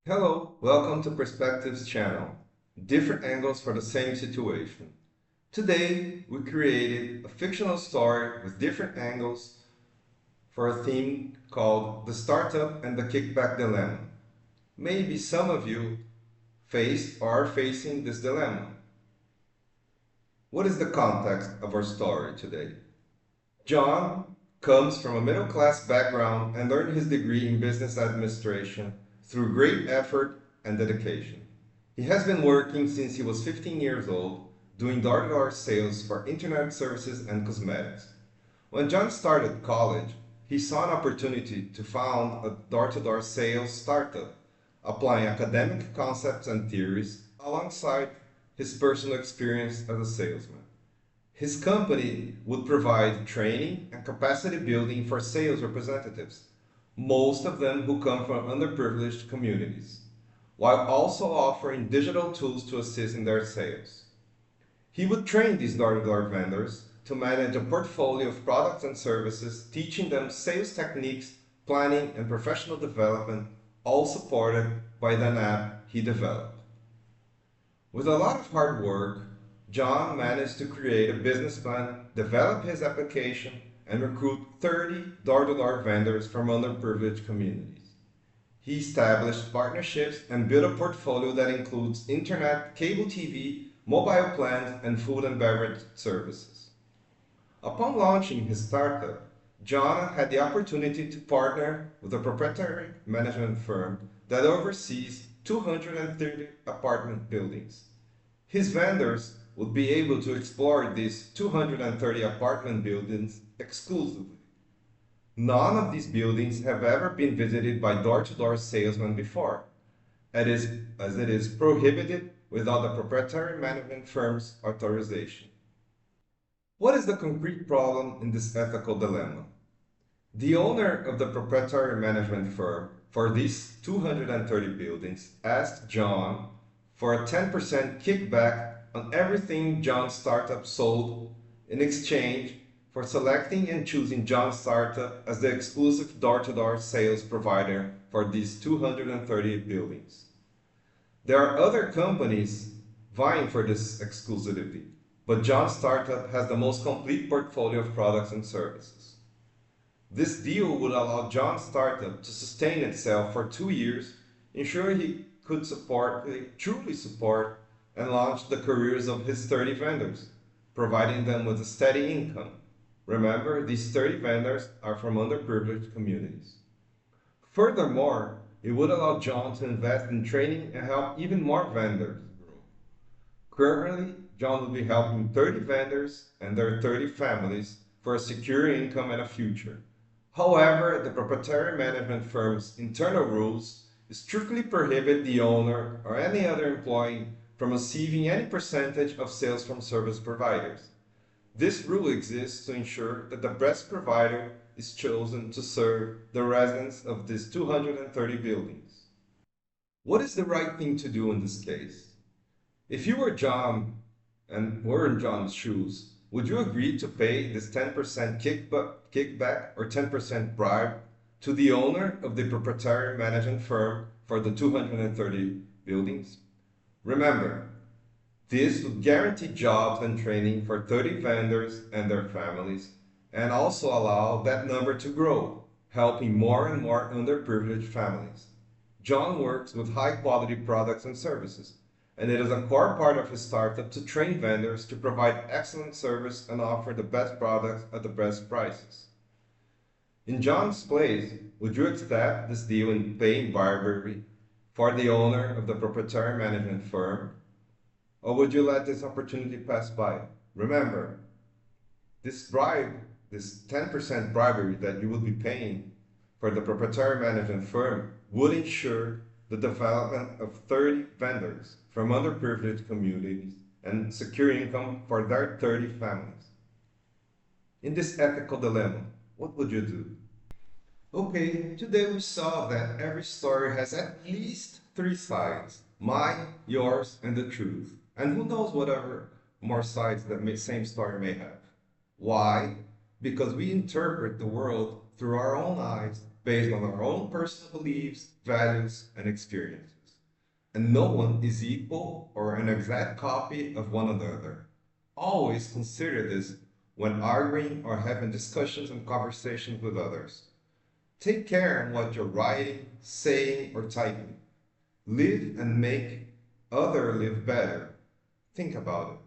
Hello, welcome to Perspectives channel. Different angles for the same situation. Today, we created a fictional story with different angles for a theme called The Startup and the Kickback Dilemma. Maybe some of you faced or are facing this dilemma. What is the context of our story today? John comes from a middle class background and earned his degree in business administration through great effort and dedication. He has been working since he was 15 years old, doing door to door sales for internet services and cosmetics. When John started college, he saw an opportunity to found a door to door sales startup, applying academic concepts and theories alongside his personal experience as a salesman. His company would provide training and capacity building for sales representatives, most of them who come from underprivileged communities, while also offering digital tools to assist in their sales. He would train these door-to-door vendors to manage a portfolio of products and services, teaching them sales techniques, planning, and professional development, all supported by an app he developed. With a lot of hard work, John managed to create a business plan, develop his application, and recruit 30 door-to-door vendors from underprivileged communities. He established partnerships and built a portfolio that includes internet, cable TV, mobile plans, and food and beverage services. Upon launching his startup, John had the opportunity to partner with a proprietary management firm that oversees 230 apartment buildings. His vendors would be able to explore these 230 apartment buildings exclusively. None of these buildings have ever been visited by door-to-door salesmen before, as it is prohibited without the proprietary management firm's authorization. What is the concrete problem in this ethical dilemma? The owner of the proprietary management firm for these 230 buildings asked John for a 10% kickback on everything John's startup sold in exchange for selecting and choosing John's startup as the exclusive door-to-door sales provider for these 230 buildings. There are other companies vying for this exclusivity, but John's startup has the most complete portfolio of products and services. This deal would allow John's startup to sustain itself for 2 years, ensuring he could truly support and launch the careers of his 30 vendors, providing them with a steady income. Remember, these 30 vendors are from underprivileged communities. Furthermore, it would allow John to invest in training and help even more vendors grow. Currently, John will be helping 30 vendors and their 30 families for a secure income and a future. However, the proprietary management firm's internal rules strictly prohibit the owner or any other employee from receiving any percentage of sales from service providers. This rule exists to ensure that the best provider is chosen to serve the residents of these 230 buildings. What is the right thing to do in this case? If you were John and were in John's shoes, would you agree to pay this 10% kickback or 10% bribe to the owner of the proprietary management firm for the 230 buildings? Remember, this would guarantee jobs and training for 30 vendors and their families, and also allow that number to grow, helping more and more underprivileged families. John works with high quality products and services, and it is a core part of his startup to train vendors to provide excellent service and offer the best products at the best prices. In John's place, would you accept this deal and pay bribery for the owner of the proprietary management firm? Or would you let this opportunity pass by? Remember, this bribe, this 10% bribery that you would be paying for the proprietary management firm would ensure the development of 30 vendors from underprivileged communities and secure income for their 30 families. In this ethical dilemma, what would you do? Okay, today we saw that every story has at least three sides: mine, yours, and the truth. And who knows whatever more sides that same story may have. Why? Because we interpret the world through our own eyes based on our own personal beliefs, values, and experiences. And no one is equal or an exact copy of one another. Always consider this when arguing or having discussions and conversations with others. Take care on what you're writing, saying, or typing. Live and make others live better. Think about it.